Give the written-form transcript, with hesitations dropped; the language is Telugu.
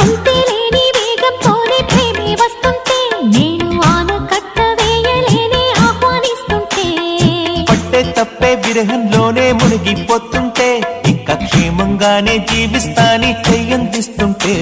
అంతేలేని వేగంతోనే ప్రేమే వస్తుంటే నేను ఆనకట్ట వేయలేని ఆహ్వానిస్తుంటే పట్టే తప్పే విరహంలోనే మునిగిపోతుంటే ఇక క్షేమంగానే జీవిస్తాని చెయ్యందిస్తుంటే